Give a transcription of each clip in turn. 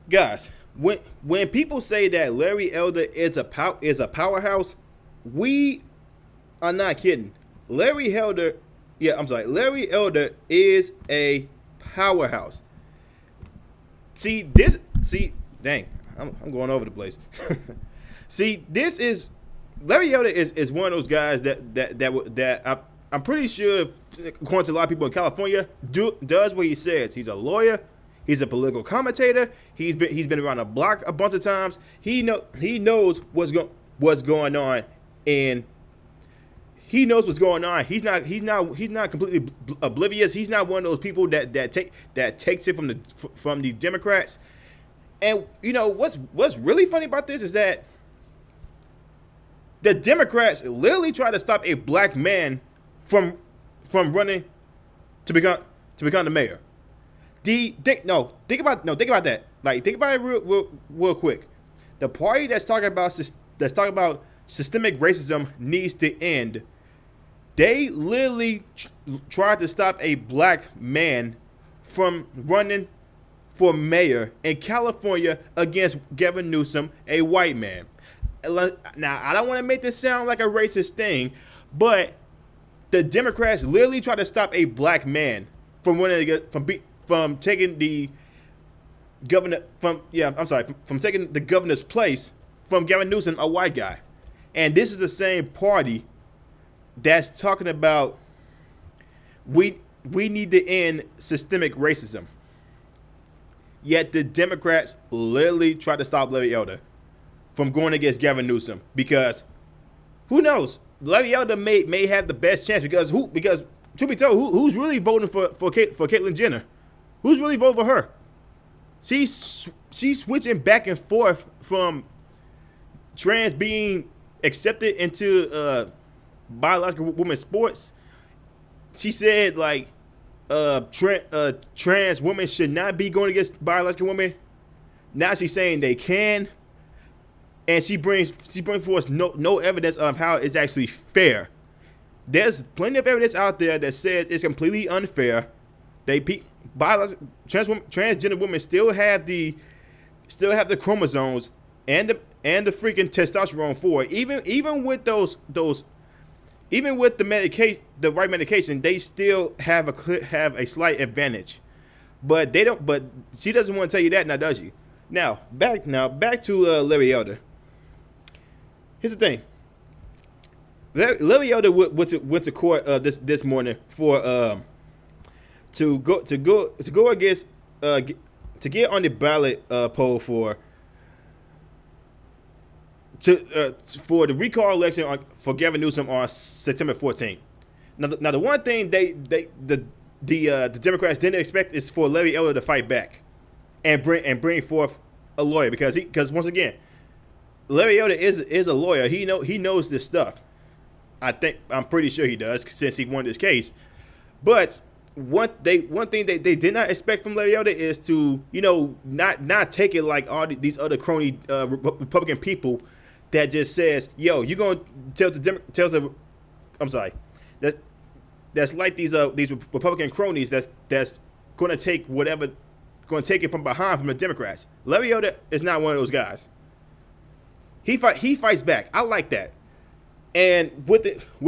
guys, when people say that Larry Elder is a powerhouse, we are not kidding. Larry Elder, yeah, I'm sorry. Larry Elder is a powerhouse. Dang, I'm going over the place. See, this is Larry Elder is one of those guys I'm pretty sure, according to a lot of people in California, does what he says. He's a lawyer. He's a political commentator. He's been around the block a bunch of times. He knows what's going on, and he knows what's going on. He's not completely oblivious. He's not one of those people that takes it from the Democrats. And you know what's really funny about this is that the Democrats literally try to stop a black man from running to become the mayor. Think about that. Like, think about it real quick. The party that's talking about systemic racism needs to end. They literally tried to stop a black man from running for mayor in California against Gavin Newsom, a white man. Now, I don't want to make this sound like a racist thing, but the Democrats literally tried to stop a black man from taking the taking the governor's place from Gavin Newsom, a white guy. And this is the same party that's talking about we need to end systemic racism. Yet the Democrats literally tried to stop Larry Elder from going against Gavin Newsom, because who knows? Larry Elder may have the best chance because truth be told, who's really voting for Caitlyn Jenner? Who's really voting for her? She's switching back and forth from trans being accepted into biological women's sports. She said like trans women should not be going against biological women. Now she's saying they can, and she brings forth no evidence of how it's actually fair. There's plenty of evidence out there that says it's completely unfair. Transgender women still have the chromosomes and the freaking testosterone for it. Even with even with the right medication, they still have a slight advantage. But they don't. But she doesn't want to tell you that now, does she? Now back to Larry Elder. Here's the thing. Larry Elder went to court this morning for to go against to get on the ballot poll for the recall election for Gavin Newsom on September 14th. Now the one thing the Democrats didn't expect is for Larry Elder to fight back and bring forth a lawyer, because once again, Larry Elder is a lawyer. He knows this stuff. I'm pretty sure he does, since he won this case. But one thing they did not expect from Larry Elder is to not take it like all these other crony Republican people that just says, yo, you're gonna that's like these Republican cronies that's gonna take it from behind from the Democrats. Larry Elder is not one of those guys. He fights back. I like that. And with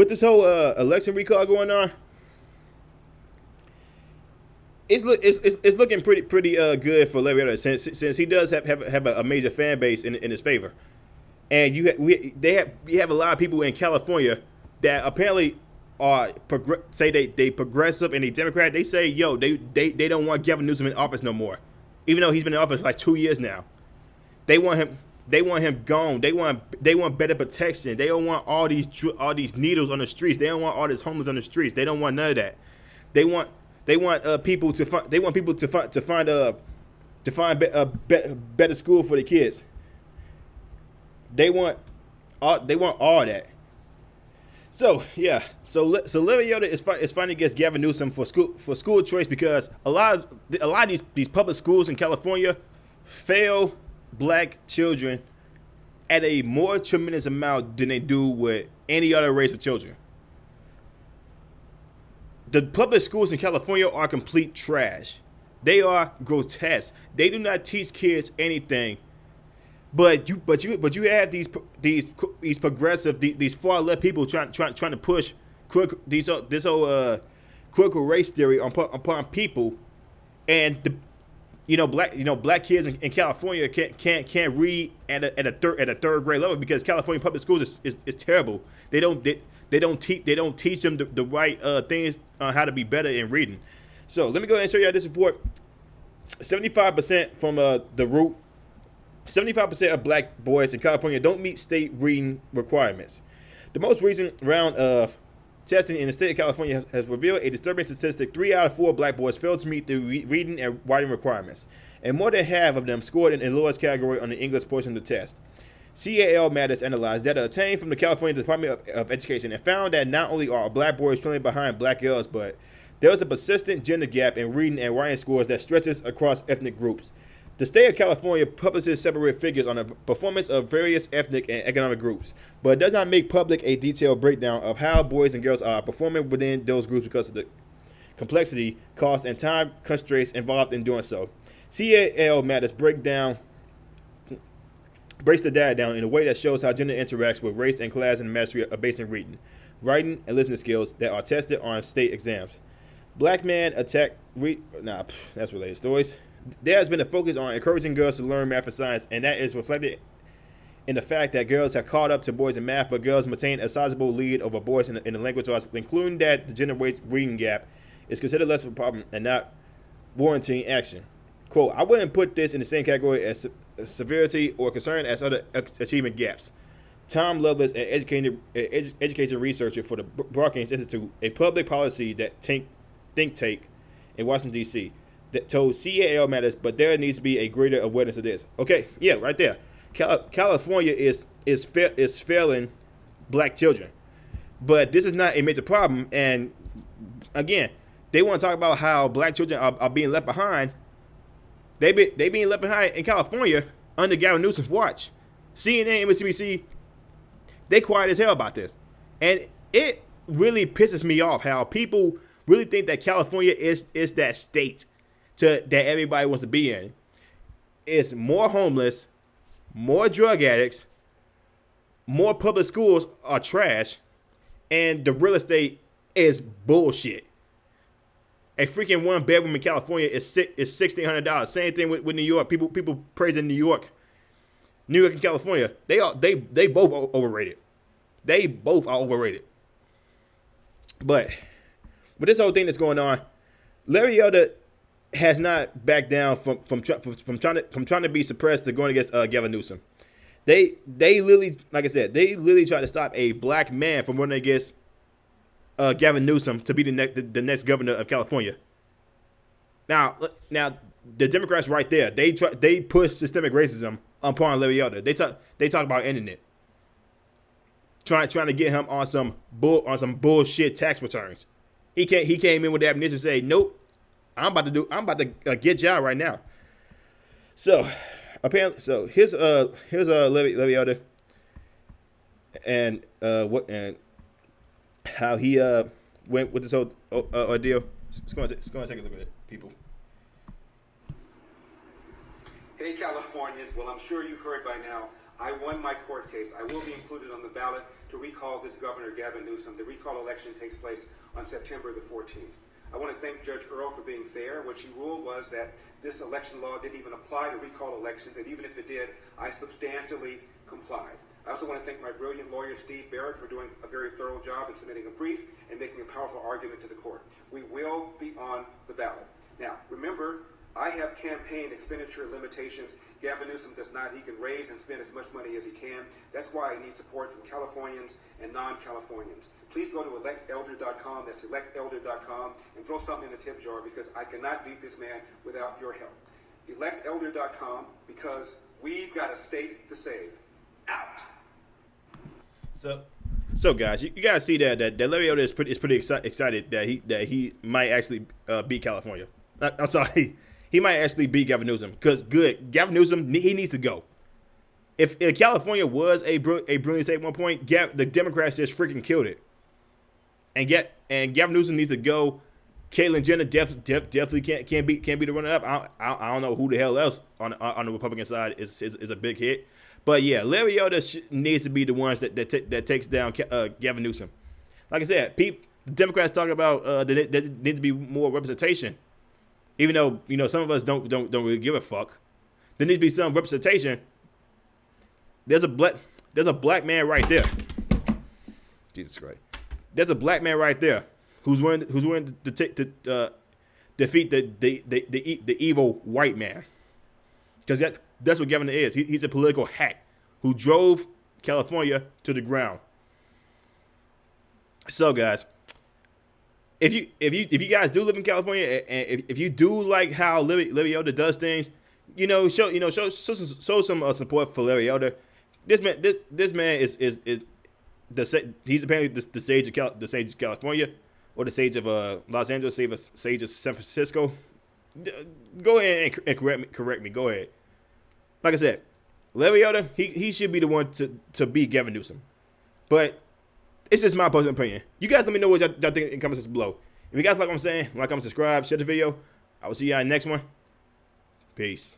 this whole election recall going on, it's looking pretty good for Larry Elder, since he does have a major fan base in his favor. And you have a lot of people in California that apparently say they progressive and they Democrat. They say, yo, they don't want Gavin Newsom in office no more, even though he's been in office for like 2 years now. They want him gone. They want better protection. They don't want all these needles on the streets. They don't want all this homeless on the streets. They don't want none of that. They want people to find a better school for the kids. They want all that. So yeah, so Larry Elder is fighting against Gavin Newsom for school choice, because a lot of these public schools in California fail black children at a more tremendous amount than they do with any other race of children. The public schools in California are complete trash. They are grotesque. They do not teach kids anything. But you have these progressive these far left people trying to push this whole critical race theory upon people, and black kids in California can't read at a third grade level because California public schools is terrible. They don't teach them the right things on how to be better in reading. So let me go ahead and show you this report. 75% from the Root. 75% of black boys in California don't meet state reading requirements. The most recent round of testing in the state of California has revealed a disturbing statistic. 3 out of 4 black boys failed to meet the reading and writing requirements, and more than half of them scored in the lowest category on the English portion of the test. CAL Matters analyzed data obtained from the California Department of Education and found that not only are black boys trailing behind black girls, but there is a persistent gender gap in reading and writing scores that stretches across ethnic groups. The state of California publishes separate figures on the performance of various ethnic and economic groups, but does not make public a detailed breakdown of how boys and girls are performing within those groups because of the complexity, cost, and time constraints involved in doing so. CAL Matters breaks the data down in a way that shows how gender interacts with race and class and mastery of basic reading, writing, and listening skills that are tested on state exams. Black man attack that's related stories. There has been a focus on encouraging girls to learn math and science, and that is reflected in the fact that girls have caught up to boys in math, but girls maintain a sizable lead over boys in the language arts, including that the gender reading gap is considered less of a problem and not warranting action. Quote, I wouldn't put this in the same category as severity or concern as other achievement gaps. Tom Lovelace, an education researcher for the Brookings Institute, a public policy think tank in Washington, D.C., that told CAL Matters, but there needs to be a greater awareness of this. Okay, yeah, right there. California is failing black children, but this is not a major problem. And again, they want to talk about how black children are being left behind. They being left behind in California under Gavin Newsom's watch. CNN, MSNBC, they quiet as hell about this, and it really pisses me off how people really think that California is that state that everybody wants to be in. It's more homeless, more drug addicts, more public schools are trash, and the real estate is bullshit. A freaking 1 bedroom in California is $1,600. Same thing with New York. People praising New York and California. They both are overrated. They both are overrated. But with this whole thing that's going on, Larry Elder has not backed down from trying to be suppressed to going against Gavin Newsom. They literally, like I said, they literally tried to stop a black man from running against Gavin Newsom to be the next governor of California. Now the Democrats right there, they push systemic racism upon Larry Elder. They talk about ending it, trying to get him on some bullshit tax returns. He came in with the ammunition and say, nope. I'm about to get y'all right now. So apparently, here's Larry Elder and how he went with this whole ordeal. Let's go and take a look at it, people. Hey Californians, well I'm sure you've heard by now, I won my court case. I will be included on the ballot to recall this Governor Gavin Newsom. The recall election takes place on September the 14th. I want to thank Judge Earl for being fair. What she ruled was that this election law didn't even apply to recall elections, and even if it did, I substantially complied. I also want to thank my brilliant lawyer, Steve Barrett, for doing a very thorough job in submitting a brief and making a powerful argument to the court. We will be on the ballot. Now, remember, I have campaign expenditure limitations. Gavin Newsom does not. He can raise and spend as much money as he can. That's why I need support from Californians and non-Californians. Please go to electelder.com, that's electelder.com, and throw something in the tip jar because I cannot beat this man without your help. Electelder.com, because we've got a state to save. Out. So guys, you gotta see that Larry Elder is pretty excited that he might actually beat California. I'm sorry, he might actually beat Gavin Newsom because Gavin Newsom, he needs to go. If California was a brilliant state at one point, the Democrats just freaking killed it. And Gavin Newsom needs to go Caitlyn Jenner definitely can't be the runner up. I don't know who the hell else on the Republican side is a big hit, but yeah, Larry Elder needs to be the ones that takes down Gavin Newsom. Like I said, the Democrats talk about there needs to be more representation, even though some of us don't really give a fuck. There needs to be some representation. There's a black man right there. Jesus Christ. There's a black man right there who's willing to defeat the evil white man. Because that's what Gavin is. He's a political hack who drove California to the ground. So guys, if you guys do live in California and if you do like how Larry Elder does things, show some support for Larry Elder. This man is he's apparently the sage of California, or the sage of Los Angeles, sage of San Francisco. Go ahead and correct me. Go ahead. Like I said, Larry Elder, he should be the one to beat Gavin Newsom. But it's just my personal opinion. You guys let me know what y'all think in the comments below. If you guys like what I'm saying, like, comment, subscribe, share the video. I will see y'all in the next one. Peace.